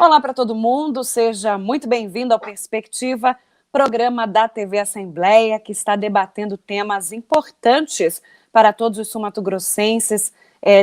Olá para todo mundo, seja muito bem-vindo ao Perspectiva, programa da TV Assembleia, que está debatendo temas importantes para todos os sul-mato-grossenses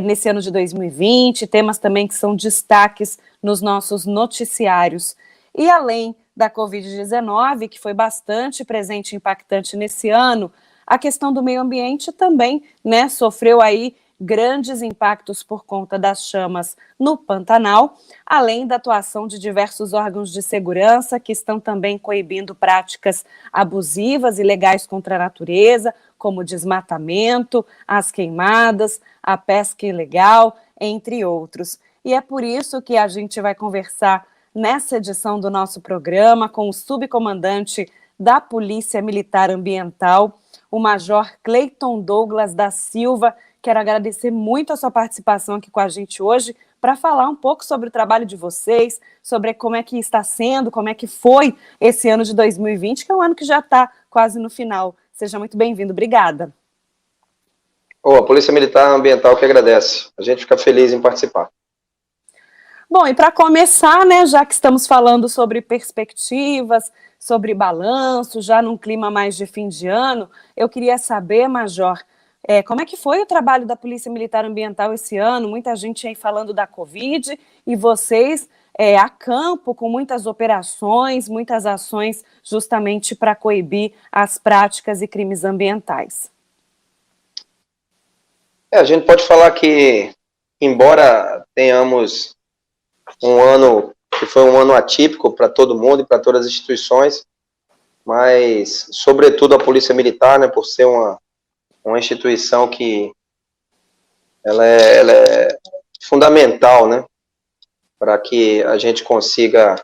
nesse ano de 2020, temas também que são destaques nos nossos noticiários. E além da Covid-19, que foi bastante presente e impactante nesse ano, a questão do meio ambiente também, sofreu aí grandes impactos por conta das chamas no Pantanal, além da atuação de diversos órgãos de segurança que estão também coibindo práticas abusivas e ilegais contra a natureza, como o desmatamento, as queimadas, a pesca ilegal, entre outros. E é por isso que a gente vai conversar nessa edição do nosso programa com o subcomandante da Polícia Militar Ambiental, o Major Cleiton Douglas da Silva. Quero agradecer muito a sua participação aqui com a gente hoje para falar um pouco sobre o trabalho de vocês, sobre como é que está sendo, como é que foi esse ano de 2020, que é um ano que já está quase no final. Seja muito bem-vindo. Obrigada. A Polícia Militar Ambiental que agradece. A gente fica feliz em participar. Bom, e para começar, já que estamos falando sobre perspectivas, sobre balanço, já num clima mais de fim de ano, eu queria saber, Major, como é que foi o trabalho da Polícia Militar Ambiental esse ano? Muita gente aí falando da Covid e vocês a campo com muitas operações, muitas ações justamente para coibir as práticas e crimes ambientais. A gente pode falar que, embora tenhamos um ano que foi um ano atípico para todo mundo e para todas as instituições, mas, sobretudo, a Polícia Militar, por ser uma instituição que ela é fundamental, para que a gente consiga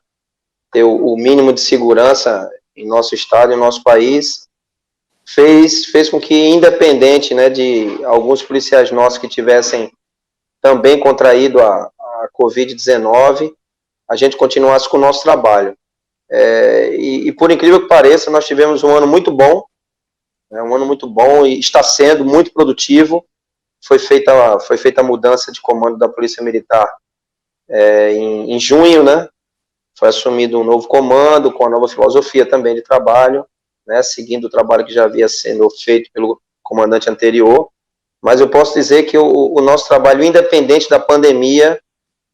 ter o mínimo de segurança em nosso estado, em nosso país, fez com que, independente de alguns policiais nossos que tivessem também contraído a Covid-19, a gente continuasse com o nosso trabalho. E por incrível que pareça, nós tivemos um ano muito bom, e está sendo muito produtivo. Foi feita a mudança de comando da Polícia Militar em junho, Foi assumido um novo comando, com a nova filosofia também de trabalho, seguindo o trabalho que já havia sendo feito pelo comandante anterior. Mas eu posso dizer que o nosso trabalho, independente da pandemia,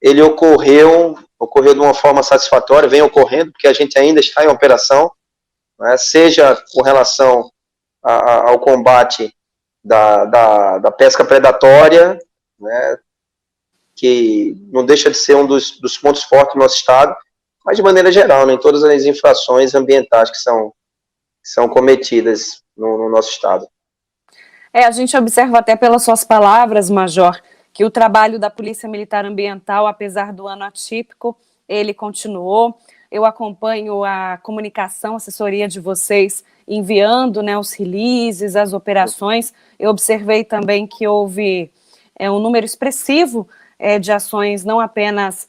ele ocorreu de uma forma satisfatória, vem ocorrendo, porque a gente ainda está em operação, seja com relação ao combate da pesca predatória, que não deixa de ser um dos pontos fortes do nosso estado, mas de maneira geral, em todas as infrações ambientais que são cometidas no nosso estado. A gente observa até pelas suas palavras, Major, que o trabalho da Polícia Militar Ambiental, apesar do ano atípico, ele continuou. Eu acompanho a comunicação, a assessoria de vocês, enviando os releases, as operações. Eu observei também que houve um número expressivo de ações, não apenas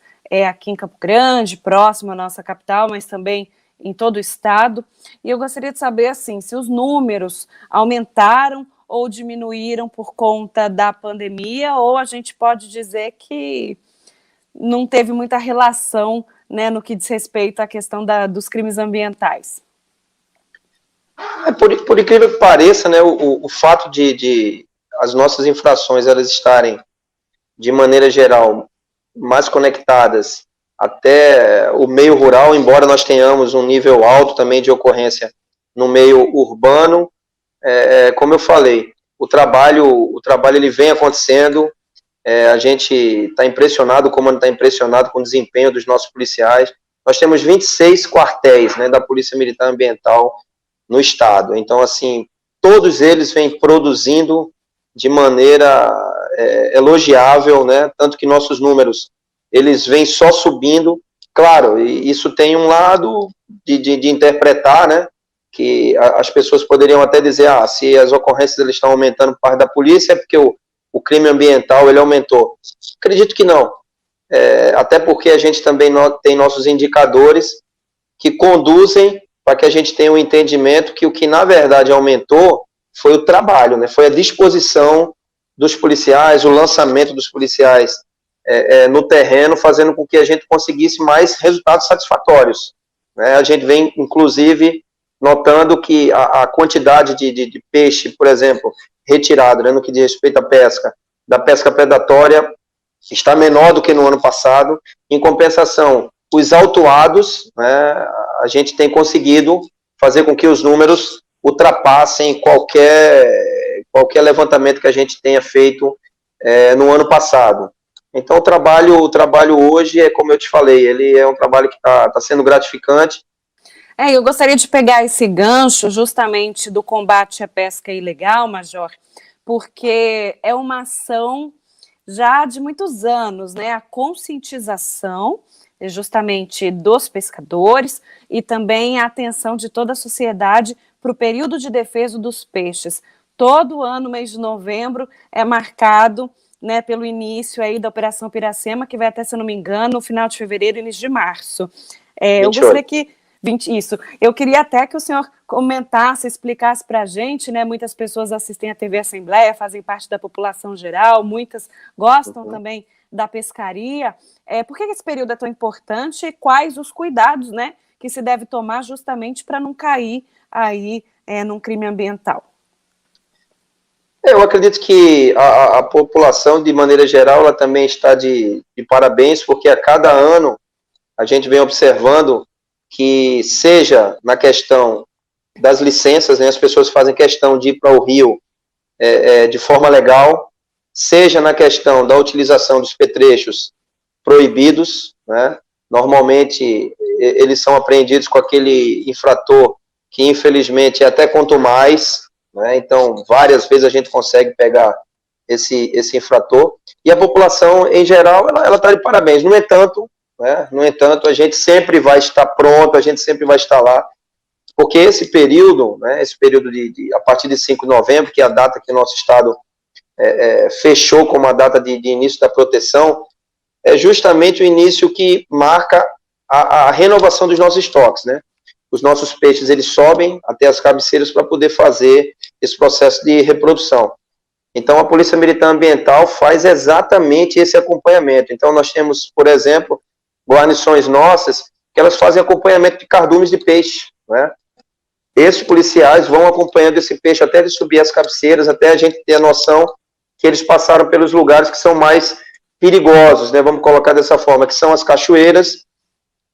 aqui em Campo Grande, próximo à nossa capital, mas também em todo o estado. E eu gostaria de saber, assim, se os números aumentaram ou diminuíram por conta da pandemia, ou a gente pode dizer que não teve muita relação no que diz respeito à questão dos crimes ambientais. Por incrível que pareça, o fato de as nossas infrações elas estarem, de maneira geral, mais conectadas até o meio rural, embora nós tenhamos um nível alto também de ocorrência no meio urbano, como eu falei, o trabalho ele vem acontecendo, a gente está impressionado, o comando está impressionado com o desempenho dos nossos policiais. Nós temos 26 quartéis da Polícia Militar Ambiental no estado, então, assim, todos eles vêm produzindo de maneira elogiável, tanto que nossos números, eles vêm só subindo. Claro, isso tem um lado de interpretar, que as pessoas poderiam até dizer, se as ocorrências eles estão aumentando por parte da polícia, é porque o crime ambiental ele aumentou. Acredito que não, até porque a gente também tem nossos indicadores que conduzem para que a gente tenha um entendimento que o que na verdade aumentou foi o trabalho, foi a disposição dos policiais, o lançamento dos policiais no terreno, fazendo com que a gente conseguisse mais resultados satisfatórios, né? A gente vem, inclusive, notando que a quantidade de peixe, por exemplo, retirado, né, no que diz respeito à pesca, da pesca predatória, está menor do que no ano passado. Em compensação, os autuados, né, a gente tem conseguido fazer com que os números ultrapassem qualquer levantamento que a gente tenha feito no ano passado. Então, o trabalho hoje é, como eu te falei, ele é um trabalho que está sendo gratificante. Eu gostaria de pegar esse gancho justamente do combate à pesca ilegal, Major, porque é uma ação já de muitos anos, né? A conscientização justamente dos pescadores e também a atenção de toda a sociedade para o período de defesa dos peixes. Todo ano, mês de novembro, é marcado, né, pelo início aí da Operação Piracema, que vai até, se eu não me engano, no final de fevereiro e início de março. Eu gostaria que... Eu queria até que o senhor comentasse, explicasse para a gente, né? Muitas pessoas assistem à TV Assembleia, fazem parte da população geral, muitas gostam também da pescaria. Por que esse período é tão importante e quais os cuidados, né, que se deve tomar justamente para não cair aí num crime ambiental? Eu acredito que a população, de maneira geral, ela também está de parabéns, porque a cada ano a gente vem observando que, seja na questão das licenças, né, as pessoas fazem questão de ir para o rio de forma legal, seja na questão da utilização dos petrechos proibidos, né, normalmente eles são apreendidos com aquele infrator que, infelizmente, é até quanto mais, né, então várias vezes a gente consegue pegar esse infrator, e a população, em geral, ela está de parabéns. No entanto, a gente sempre vai estar pronto, a gente sempre vai estar lá, porque esse período, né, a partir de 5 de novembro, que é a data que o nosso Estado fechou como a data de início da proteção, é justamente o início que marca a renovação dos nossos estoques, né? Os nossos peixes, eles sobem até as cabeceiras para poder fazer esse processo de reprodução. Então, a Polícia Militar Ambiental faz exatamente esse acompanhamento. Então, nós temos, por exemplo, guarnições nossas, que elas fazem acompanhamento de cardumes de peixe, né? Esses policiais vão acompanhando esse peixe até ele subir as cabeceiras, até a gente ter a noção que eles passaram pelos lugares que são mais perigosos, né? Vamos colocar dessa forma, que são as cachoeiras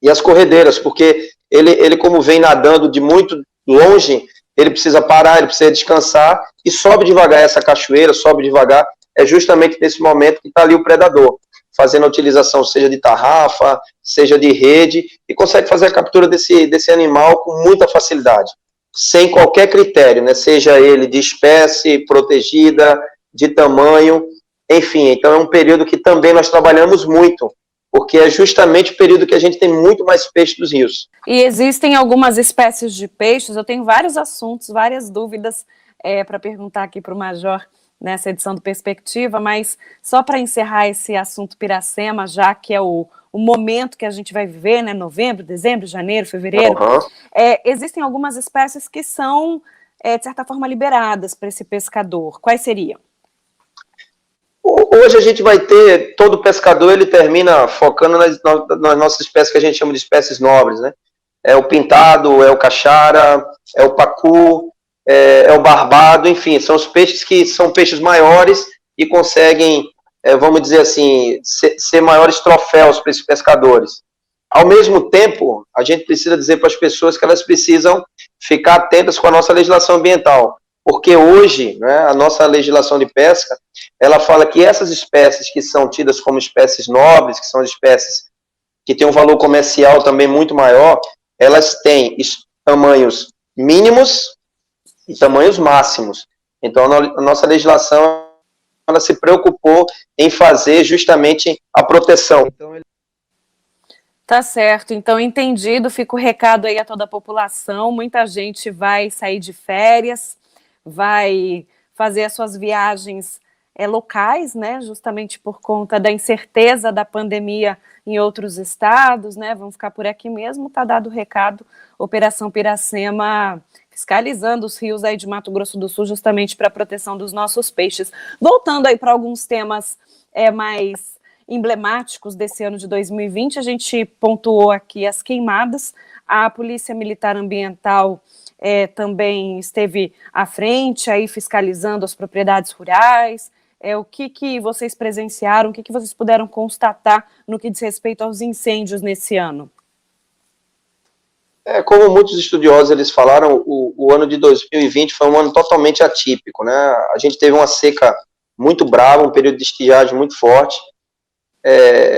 e as corredeiras, porque ele como vem nadando de muito longe, ele precisa parar, ele precisa descansar e sobe devagar essa cachoeira, sobe devagar. É justamente nesse momento que está ali o predador, fazendo a utilização seja de tarrafa, seja de rede, e consegue fazer a captura desse animal com muita facilidade, sem qualquer critério, né? Seja ele de espécie, protegida, de tamanho, enfim. Então é um período que também nós trabalhamos muito, porque é justamente o período que a gente tem muito mais peixe dos rios. E existem algumas espécies de peixes, eu tenho vários assuntos, várias dúvidas para perguntar aqui para o Major nessa edição do Perspectiva, mas só para encerrar esse assunto Piracema, já que é o momento que a gente vai viver, né, novembro, dezembro, janeiro, fevereiro, existem algumas espécies que são, de certa forma, liberadas para esse pescador. Quais seriam? Hoje a gente vai ter, todo pescador ele termina focando nas nossas espécies que a gente chama de espécies nobres, né? É o pintado, é o caixara, é o pacu, é o barbado, enfim, são os peixes que são peixes maiores e conseguem, vamos dizer assim, ser maiores troféus para esses pescadores. Ao mesmo tempo, a gente precisa dizer para as pessoas que elas precisam ficar atentas com a nossa legislação ambiental, porque hoje, né, a nossa legislação de pesca, ela fala que essas espécies que são tidas como espécies nobres, que são espécies que têm um valor comercial também muito maior, elas têm tamanhos mínimos e tamanhos máximos. Então, a nossa legislação, ela se preocupou em fazer justamente a proteção. Tá certo, então entendido, fica o recado aí a toda a população, muita gente vai sair de férias, vai fazer as suas viagens locais, né, justamente por conta da incerteza da pandemia em outros estados, né, vão ficar por aqui mesmo, tá dado o recado, Operação Piracema fiscalizando os rios aí de Mato Grosso do Sul justamente para a proteção dos nossos peixes. Voltando aí para alguns temas mais emblemáticos desse ano de 2020. A gente pontuou aqui as queimadas, a Polícia Militar Ambiental também esteve à frente, aí fiscalizando as propriedades rurais. O que vocês presenciaram, o que vocês puderam constatar no que diz respeito aos incêndios nesse ano? Como muitos estudiosos eles falaram, o ano de 2020 foi um ano totalmente atípico, né? A gente teve uma seca muito brava, um período de estiagem muito forte.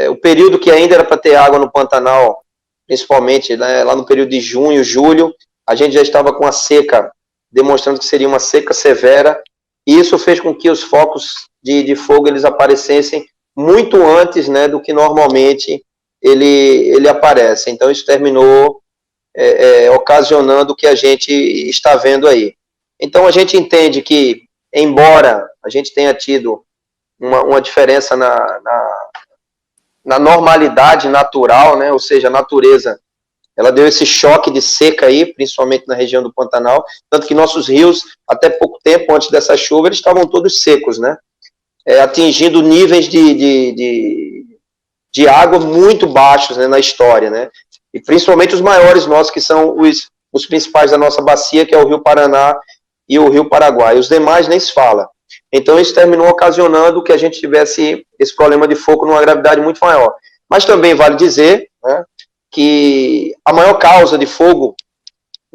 O período que ainda era para ter água no Pantanal, principalmente, né, lá no período de junho, julho, a gente já estava com a seca, demonstrando que seria uma seca severa, e isso fez com que os focos de fogo eles aparecessem muito antes, né, do que normalmente ele aparece. Então isso terminou ocasionando o que a gente está vendo aí. Então a gente entende que, embora a gente tenha tido uma diferença na normalidade natural, né, ou seja, a natureza, ela deu esse choque de seca aí, principalmente na região do Pantanal, tanto que nossos rios, até pouco tempo antes dessa chuva, eles estavam todos secos, né, atingindo níveis de água muito baixos, né, na história, né, e principalmente os maiores nossos, que são os principais da nossa bacia, que é o Rio Paraná e o Rio Paraguai. Os demais nem se fala. Então isso terminou ocasionando que a gente tivesse esse problema de fogo numa gravidade muito maior. Mas também vale dizer, né, que a maior causa de fogo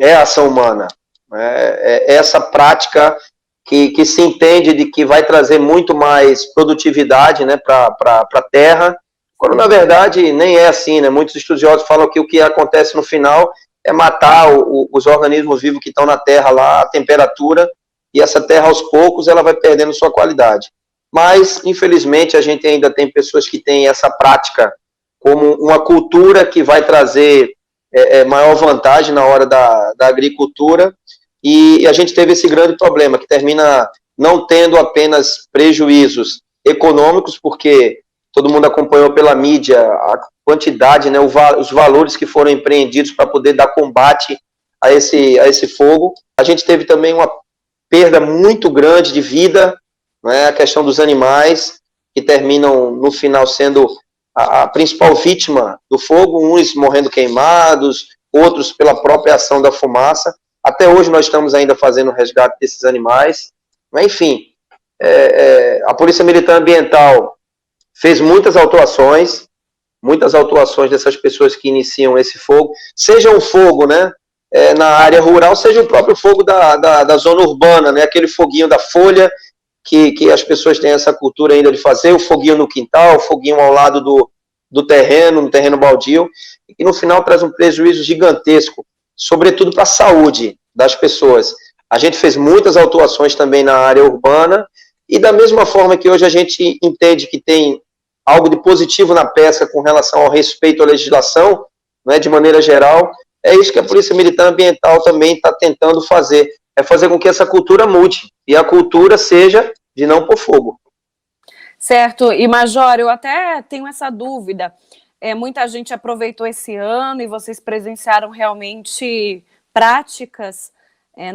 é a ação humana. É essa prática que se entende de que vai trazer muito mais produtividade, né, para a terra, quando na verdade nem é assim, né? Muitos estudiosos falam que o que acontece no final é matar os organismos vivos que estão na terra lá, a temperatura, e essa terra aos poucos ela vai perdendo sua qualidade. Mas infelizmente a gente ainda tem pessoas que têm essa prática como uma cultura que vai trazer maior vantagem na hora da agricultura, e a gente teve esse grande problema, que termina não tendo apenas prejuízos econômicos, porque todo mundo acompanhou pela mídia a quantidade, né, os valores que foram empreendidos para poder dar combate a esse fogo. A gente teve também uma perda muito grande de vida, né, a questão dos animais, que terminam no final sendo a principal vítima do fogo, uns morrendo queimados, outros pela própria ação da fumaça. Até hoje nós estamos ainda fazendo o resgate desses animais. Mas, enfim, a Polícia Militar Ambiental fez muitas autuações dessas pessoas que iniciam esse fogo, seja um fogo, né, na área rural, seja o próprio fogo da zona urbana, né, aquele foguinho da folha, que as pessoas têm essa cultura ainda de fazer, o foguinho no quintal, o foguinho ao lado do terreno, no terreno baldio, e que no final traz um prejuízo gigantesco, sobretudo para a saúde das pessoas. A gente fez muitas autuações também na área urbana, e da mesma forma que hoje a gente entende que tem algo de positivo na pesca com relação ao respeito à legislação, né, de maneira geral, é isso que a Polícia Militar Ambiental também está tentando fazer, é fazer com que essa cultura mude, e a cultura seja de não pôr fogo. Certo, e Major, eu até tenho essa dúvida, muita gente aproveitou esse ano e vocês presenciaram realmente práticas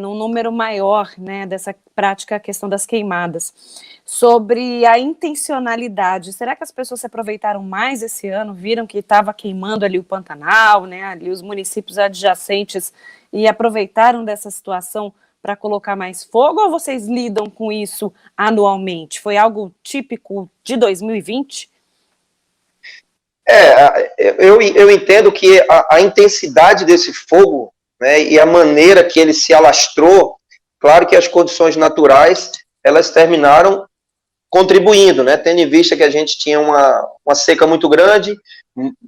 num número maior, né, dessa prática, a questão das queimadas. Sobre a intencionalidade, será que as pessoas se aproveitaram mais esse ano, viram que estava queimando ali o Pantanal, né, ali os municípios adjacentes, e aproveitaram dessa situação para colocar mais fogo, ou vocês lidam com isso anualmente? Foi algo típico de 2020? Eu entendo que a intensidade desse fogo, né, e a maneira que ele se alastrou, claro que as condições naturais, elas terminaram contribuindo, né, tendo em vista que a gente tinha uma seca muito grande,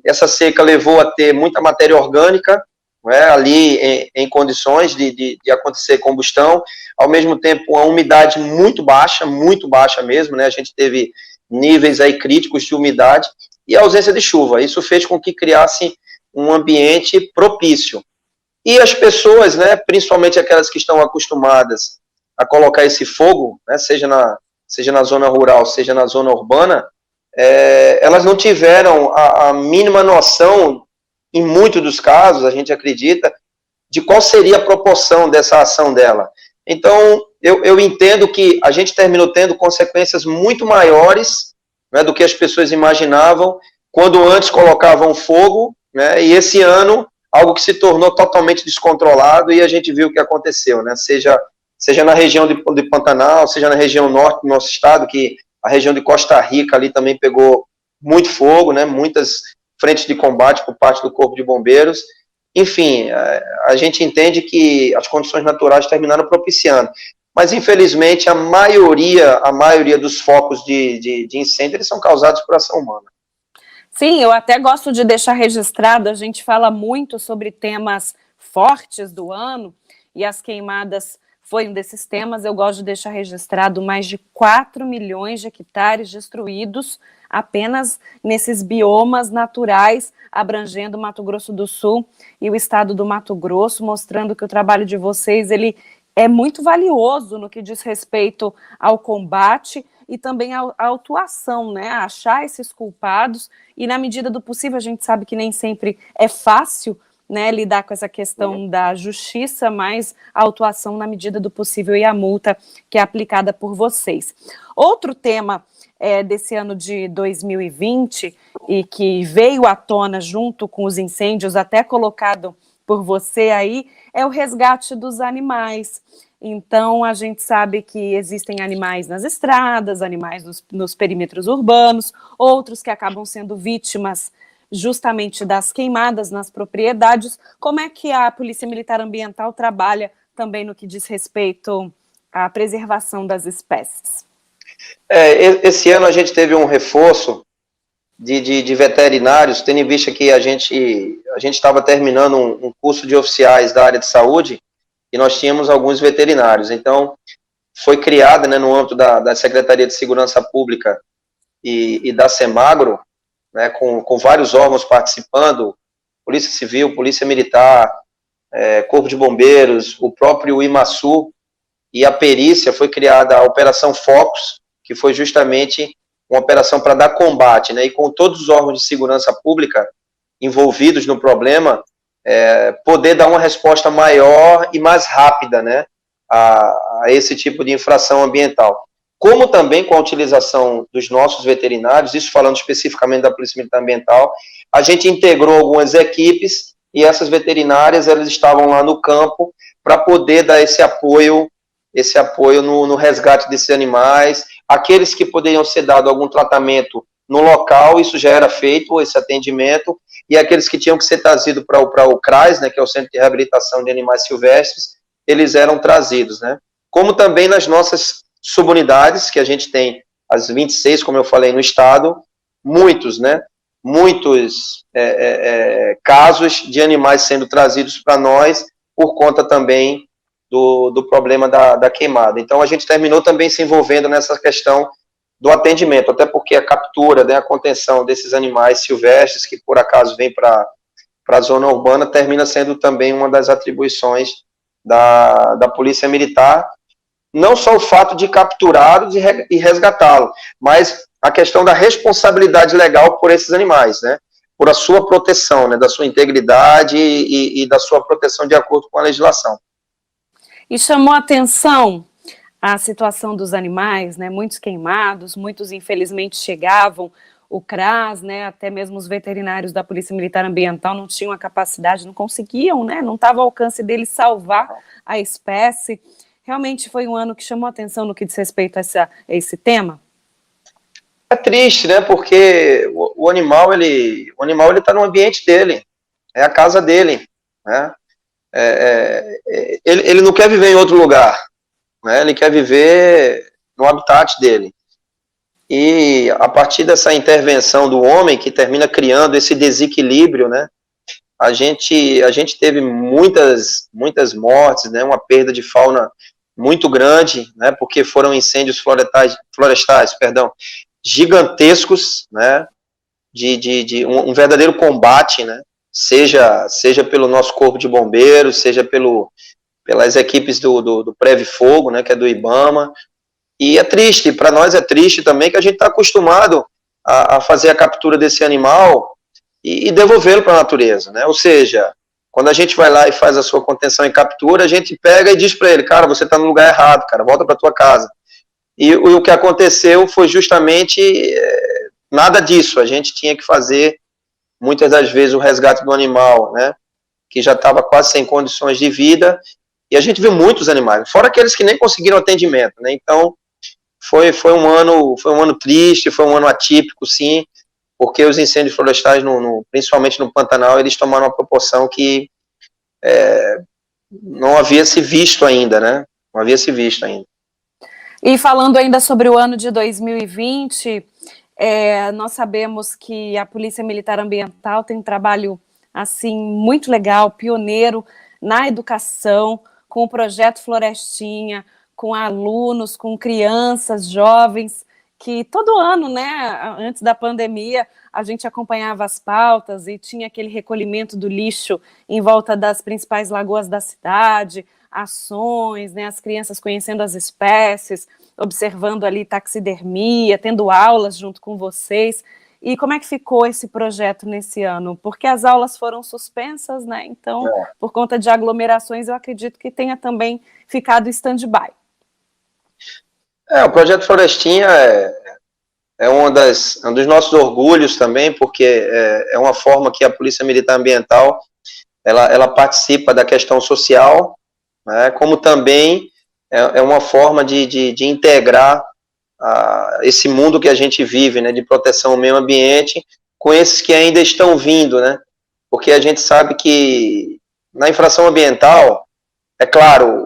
essa seca levou a ter muita matéria orgânica, né, ali em condições de acontecer combustão, ao mesmo tempo uma umidade muito baixa mesmo, né, a gente teve níveis aí críticos de umidade, e a ausência de chuva. Isso fez com que criasse um ambiente propício. E as pessoas, né, principalmente aquelas que estão acostumadas a colocar esse fogo, né, seja na zona rural, seja na zona urbana, elas não tiveram a mínima noção, em muitos dos casos, a gente acredita, de qual seria a proporção dessa ação dela. Então, eu entendo que a gente terminou tendo consequências muito maiores né, do que as pessoas imaginavam, quando antes colocavam fogo, né, e esse ano, algo que se tornou totalmente descontrolado, e a gente viu o que aconteceu, né, seja na região de Pantanal, seja na região norte do nosso estado, que a região de Costa Rica ali também pegou muito fogo, né, muitas frentes de combate por parte do Corpo de Bombeiros. Enfim, a gente entende que as condições naturais terminaram propiciando. Mas, infelizmente, a maioria dos focos de incêndio, eles são causados por ação humana. Sim, eu até gosto de deixar registrado, a gente fala muito sobre temas fortes do ano, e as queimadas foi um desses temas. Eu gosto de deixar registrado mais de 4 milhões de hectares destruídos apenas nesses biomas naturais, abrangendo Mato Grosso do Sul e o estado do Mato Grosso, mostrando que o trabalho de vocês, ele é muito valioso no que diz respeito ao combate e também à atuação, né, a achar esses culpados, e na medida do possível, a gente sabe que nem sempre é fácil, né, lidar com essa questão da justiça, mas a atuação na medida do possível e a multa que é aplicada por vocês. Outro tema desse ano de 2020 e que veio à tona junto com os incêndios, até colocado por você aí, é o resgate dos animais. Então, a gente sabe que existem animais nas estradas, animais nos perímetros urbanos, outros que acabam sendo vítimas justamente das queimadas nas propriedades. Como é que a Polícia Militar Ambiental trabalha também no que diz respeito à preservação das espécies? Esse ano a gente teve um reforço de veterinários, tendo em vista que a gente estava terminando um curso de oficiais da área de saúde, e nós tínhamos alguns veterinários. Então, foi criada, né, no âmbito da Secretaria de Segurança Pública e da Semagro, né, com vários órgãos participando, Polícia Civil, Polícia Militar, Corpo de Bombeiros, o próprio IMASU, e a perícia, foi criada a Operação Focus, que foi justamente uma operação para dar combate, né, e com todos os órgãos de segurança pública envolvidos no problema, poder dar uma resposta maior e mais rápida, né, a esse tipo de infração ambiental. Como também com a utilização dos nossos veterinários, isso falando especificamente da Polícia Militar Ambiental, a gente integrou algumas equipes, e essas veterinárias, elas estavam lá no campo para poder dar esse apoio no resgate desses animais. Aqueles que poderiam ser dado algum tratamento no local, isso já era feito, esse atendimento, e aqueles que tinham que ser trazidos para o CRAS, né, que é o Centro de Reabilitação de Animais Silvestres, eles eram trazidos, né? Como também nas nossas subunidades, que a gente tem as 26, como eu falei, no estado, muitos casos de animais sendo trazidos para nós, por conta também do problema da queimada. Então, a gente terminou também se envolvendo nessa questão do atendimento, até porque a captura, né, a contenção desses animais silvestres, que por acaso vêm para a zona urbana, termina sendo também uma das atribuições da Polícia Militar. Não só o fato de capturá-los e resgatá-los, mas a questão da responsabilidade legal por esses animais, né, por a sua proteção, né, da sua integridade e da sua proteção de acordo com a legislação. E chamou a atenção a situação dos animais, né, muitos queimados, muitos infelizmente chegavam, o CRAS, né, até mesmo os veterinários da Polícia Militar Ambiental não tinham a capacidade, não conseguiam, né, não estava ao alcance deles salvar a espécie. Realmente foi um ano que chamou a atenção no que diz respeito a esse tema? É triste, né, porque o animal ele está no ambiente dele, é a casa dele, né, ele não quer viver em outro lugar, né, ele quer viver no habitat dele. E a partir dessa intervenção do homem, que termina criando esse desequilíbrio, né, a gente teve muitas mortes, né, uma perda de fauna muito grande, né, porque foram incêndios florestais, gigantescos, né, de um verdadeiro combate, né, seja pelo nosso corpo de bombeiros, seja pelas equipes do Preve Fogo, né, que é do IBAMA. E é triste, para nós é triste também, que a gente está acostumado a fazer a captura desse animal e devolvê-lo para a natureza, né? Ou seja, quando a gente vai lá e faz a sua contenção e captura, a gente pega e diz para ele, cara, você está no lugar errado, cara, volta para tua casa. E o que aconteceu foi justamente nada disso. A gente tinha que fazer, muitas das vezes, o resgate do animal, né, que já estava quase sem condições de vida, e a gente viu muitos animais, fora aqueles que nem conseguiram atendimento, né? Então, foi um ano triste, foi um ano atípico, sim, porque os incêndios florestais, principalmente no Pantanal, eles tomaram uma proporção que não havia se visto ainda, né? Não havia se visto ainda. E falando ainda sobre o ano de 2020, nós sabemos que a Polícia Militar Ambiental tem um trabalho assim muito legal, pioneiro na educação, com o projeto Florestinha, com alunos, com crianças, jovens, que todo ano, né, antes da pandemia, a gente acompanhava as pautas e tinha aquele recolhimento do lixo em volta das principais lagoas da cidade, ações, né, as crianças conhecendo as espécies, observando ali taxidermia, tendo aulas junto com vocês. E como é que ficou esse projeto nesse ano? Porque as aulas foram suspensas, né? Então, por conta de aglomerações, eu acredito que tenha também ficado stand-by. O projeto Florestinha é um dos nossos orgulhos também, porque é uma forma que a Polícia Militar Ambiental ela participa da questão social, né, como também é uma forma de integrar esse mundo que a gente vive, né, de proteção ao meio ambiente, com esses que ainda estão vindo, né, porque a gente sabe que na infração ambiental, é claro,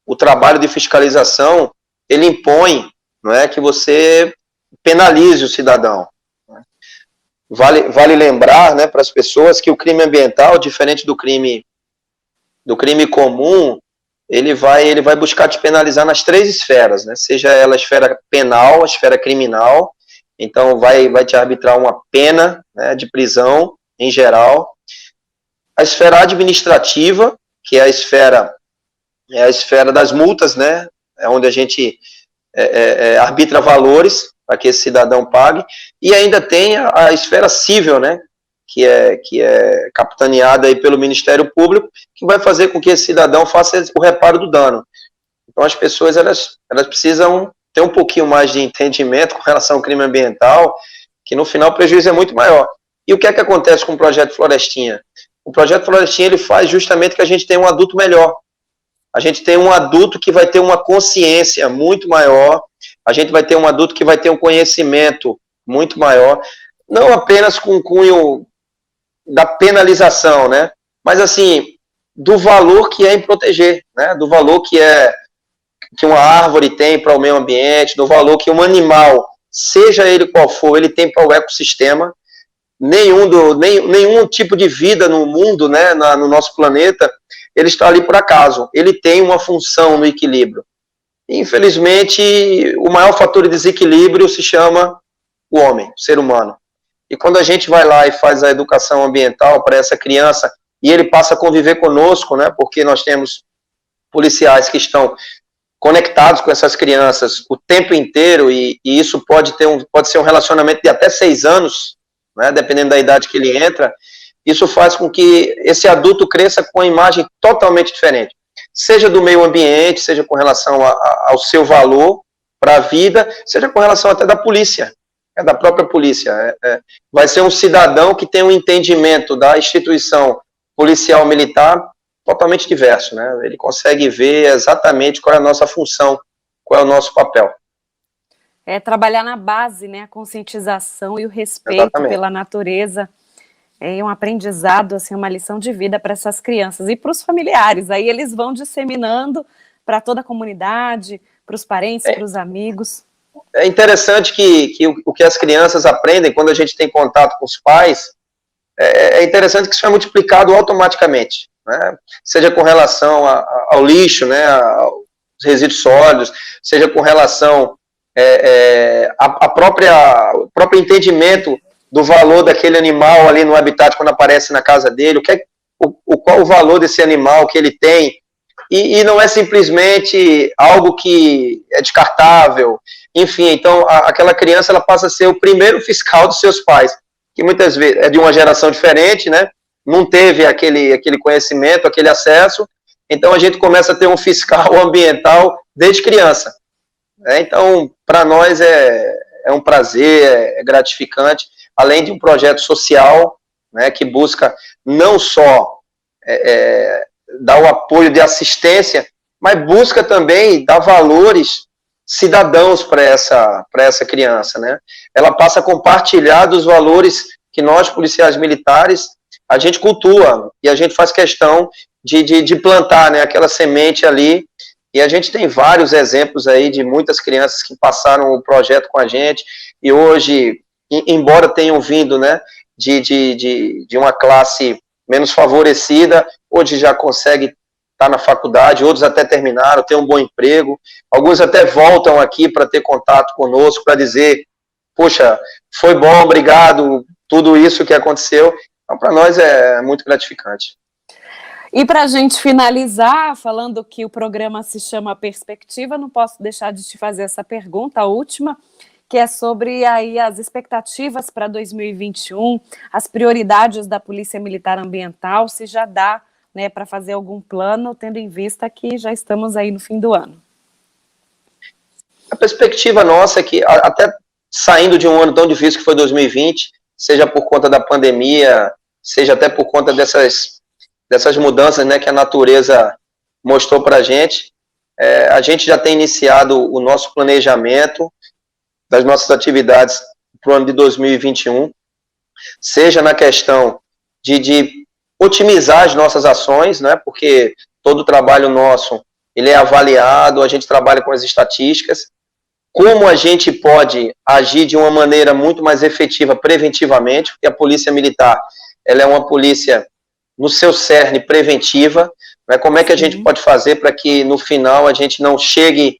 o trabalho de fiscalização, ele impõe, não é, que você penalize o cidadão. Vale lembrar, né, para as pessoas que o crime ambiental, diferente do crime comum, ele vai buscar te penalizar nas 3 esferas, né? Seja ela a esfera penal, a esfera criminal, então vai te arbitrar uma pena, né, de prisão, em geral. A esfera administrativa, que é a esfera das multas, né? É onde a gente arbitra valores para que esse cidadão pague. E ainda tem a esfera civil, né? Que é capitaneada aí pelo Ministério Público, que vai fazer com que esse cidadão faça o reparo do dano. Então, as pessoas elas precisam ter um pouquinho mais de entendimento com relação ao crime ambiental, que no final o prejuízo é muito maior. E o que é que acontece com o Projeto Florestinha? O Projeto Florestinha ele faz justamente que a gente tenha um adulto melhor. A gente tem um adulto que vai ter uma consciência muito maior, a gente vai ter um adulto que vai ter um conhecimento muito maior, não apenas com o cunho da penalização, né? Mas assim, do valor que é em proteger, né? Do valor que uma árvore tem para o meio ambiente, do valor que um animal, seja ele qual for, ele tem para o ecossistema. Nenhum tipo de vida no mundo, né, no nosso planeta, ele está ali por acaso. Ele tem uma função no equilíbrio. Infelizmente, o maior fator de desequilíbrio se chama o homem, o ser humano. E quando a gente vai lá e faz a educação ambiental para essa criança, e ele passa a conviver conosco, né, porque nós temos policiais que estão conectados com essas crianças o tempo inteiro, e isso pode ser um relacionamento de até 6 anos, né, dependendo da idade que ele entra. Isso faz com que esse adulto cresça com uma imagem totalmente diferente, seja do meio ambiente, seja com relação ao seu valor para a vida, seja com relação até da polícia, da própria polícia. Vai ser um cidadão que tem um entendimento da instituição policial militar totalmente diverso, né? Ele consegue ver exatamente qual é a nossa função, qual é o nosso papel. Trabalhar na base, né, a conscientização e o respeito Exatamente. pela natureza é um aprendizado, assim, uma lição de vida para essas crianças e para os familiares. Aí eles vão disseminando para toda a comunidade, para os parentes, para os amigos. É interessante que o que as crianças aprendem quando a gente tem contato com os pais, é interessante que isso é multiplicado automaticamente, né? Seja com relação ao lixo, né, aos resíduos sólidos, seja com relação o próprio entendimento do valor daquele animal ali no habitat quando aparece na casa dele, qual o valor desse animal que ele tem, e não é simplesmente algo que é descartável. Enfim, então aquela criança ela passa a ser o primeiro fiscal dos seus pais, que muitas vezes é de uma geração diferente, né? Não teve aquele conhecimento, aquele acesso, então a gente começa a ter um fiscal ambiental desde criança. Então, para nós é um prazer, é gratificante, além de um projeto social, né, que busca não só dar o apoio de assistência, mas busca também dar valores cidadãos para essa criança, né? Ela passa a compartilhar dos valores que nós, policiais militares, a gente cultua e a gente faz questão de plantar, né, aquela semente ali. E a gente tem vários exemplos aí de muitas crianças que passaram o projeto com a gente e hoje, embora tenham vindo, né, de uma classe menos favorecida, hoje já consegue estar na faculdade, outros até terminaram, têm um bom emprego, alguns até voltam aqui para ter contato conosco, para dizer, poxa, foi bom, obrigado, tudo isso que aconteceu. Então, para nós é muito gratificante. E para a gente finalizar, falando que o programa se chama Perspectiva, não posso deixar de te fazer essa pergunta, a última, que é sobre aí as expectativas para 2021, as prioridades da Polícia Militar Ambiental, se já dá, né, para fazer algum plano, tendo em vista que já estamos aí no fim do ano. A perspectiva nossa é que, até saindo de um ano tão difícil que foi 2020, seja por conta da pandemia, seja até por conta dessas mudanças, né, que a natureza mostrou para a gente já tem iniciado o nosso planejamento das nossas atividades para o ano de 2021, seja na questão de otimizar as nossas ações, né, porque todo o trabalho nosso ele é avaliado, a gente trabalha com as estatísticas, como a gente pode agir de uma maneira muito mais efetiva preventivamente, porque a Polícia Militar ela é uma polícia no seu cerne preventiva, né? Como é que a gente pode fazer para que no final a gente não chegue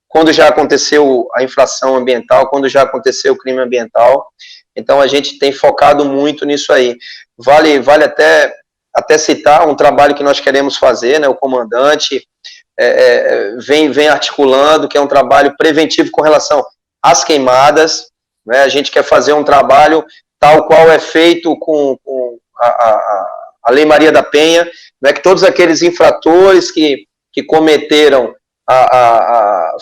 quando já aconteceu a infração ambiental, quando já aconteceu o crime ambiental. Então a gente tem focado muito nisso aí. Vale até citar um trabalho que nós queremos fazer, né? O comandante vem articulando, que é um trabalho preventivo com relação às queimadas, né? A gente quer fazer um trabalho tal qual é feito com a Lei Maria da Penha, né, que todos aqueles infratores que cometeram,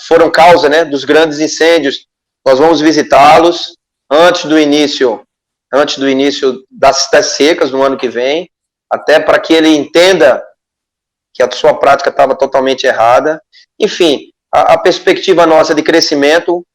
foram causa, né, dos grandes incêndios, nós vamos visitá-los antes do início das secas no ano que vem, até para que ele entenda que a sua prática estava totalmente errada. Enfim, a perspectiva nossa de crescimento,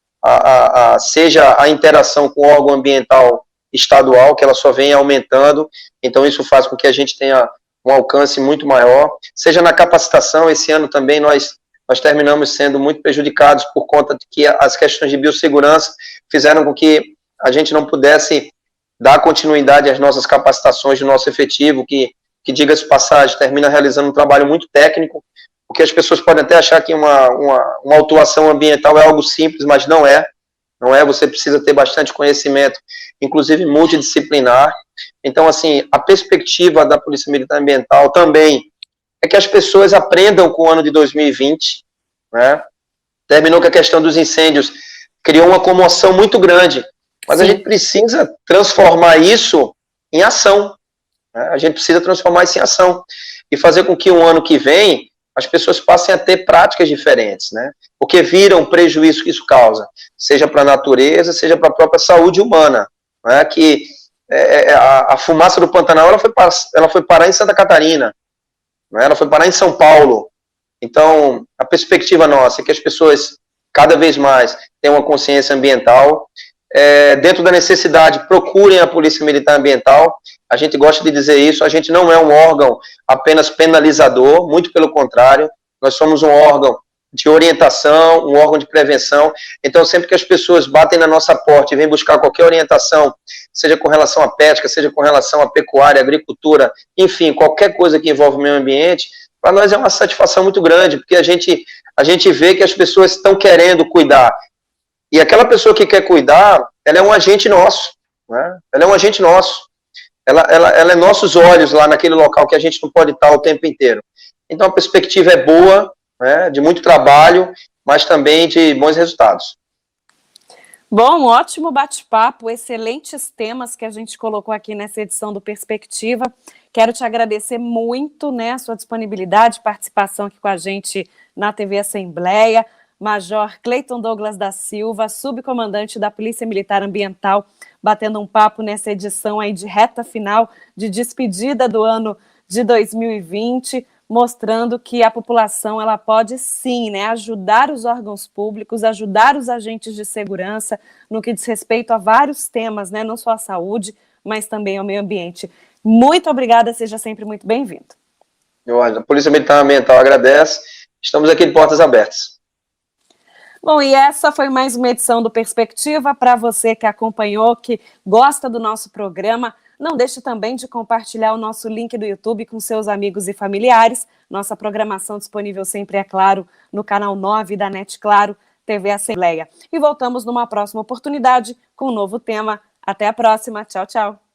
seja a interação com o órgão ambiental estadual, que ela só vem aumentando, então isso faz com que a gente tenha um alcance muito maior, seja na capacitação. Esse ano também nós terminamos sendo muito prejudicados por conta de que as questões de biossegurança fizeram com que a gente não pudesse dar continuidade às nossas capacitações do nosso efetivo, que diga-se passagem, termina realizando um trabalho muito técnico, porque as pessoas podem até achar que uma autuação ambiental é algo simples, mas não é, você precisa ter bastante conhecimento, inclusive multidisciplinar. Então, assim, a perspectiva da Polícia Militar Ambiental também é que as pessoas aprendam com o ano de 2020, né? Terminou com a questão dos incêndios, criou uma comoção muito grande, mas a gente precisa transformar isso em ação, né? A gente precisa transformar isso em ação e fazer com que o ano que vem as pessoas passem a ter práticas diferentes, né? Porque viram o prejuízo que isso causa, seja para a natureza, seja para a própria saúde humana, né? Que a fumaça do Pantanal ela foi parar em Santa Catarina, né? Ela foi parar em São Paulo. Então, a perspectiva nossa é que as pessoas cada vez mais tenham uma consciência ambiental, dentro da necessidade, procurem a Polícia Militar Ambiental. A gente gosta de dizer isso, a gente não é um órgão apenas penalizador, muito pelo contrário, nós somos um órgão de orientação, um órgão de prevenção. Então, sempre que as pessoas batem na nossa porta e vêm buscar qualquer orientação, seja com relação à pesca, seja com relação à pecuária, agricultura, enfim, qualquer coisa que envolve o meio ambiente, para nós é uma satisfação muito grande, porque a gente vê que as pessoas estão querendo cuidar. E aquela pessoa que quer cuidar, ela é um agente nosso, né? Ela é um agente nosso. Ela é nossos olhos lá naquele local que a gente não pode estar o tempo inteiro. Então a perspectiva é boa, né, de muito trabalho, mas também de bons resultados. Bom, ótimo bate-papo, excelentes temas que a gente colocou aqui nessa edição do Perspectiva. Quero te agradecer muito, né, a sua disponibilidade, participação aqui com a gente na TV Assembleia. Major Cleiton Douglas da Silva, subcomandante da Polícia Militar Ambiental, batendo um papo nessa edição aí de reta final, de despedida do ano de 2020, mostrando que a população ela pode sim, né, ajudar os órgãos públicos, ajudar os agentes de segurança no que diz respeito a vários temas, né, não só a saúde, mas também ao meio ambiente. Muito obrigada, seja sempre muito bem-vindo. A Polícia Militar Ambiental agradece, estamos aqui de portas abertas. Bom, e essa foi mais uma edição do Perspectiva. Para você que acompanhou, que gosta do nosso programa, não deixe também de compartilhar o nosso link do YouTube com seus amigos e familiares. Nossa programação disponível sempre, é claro, no canal 9 da NET Claro, TV Assembleia. E voltamos numa próxima oportunidade com um novo tema. Até a próxima. Tchau, tchau.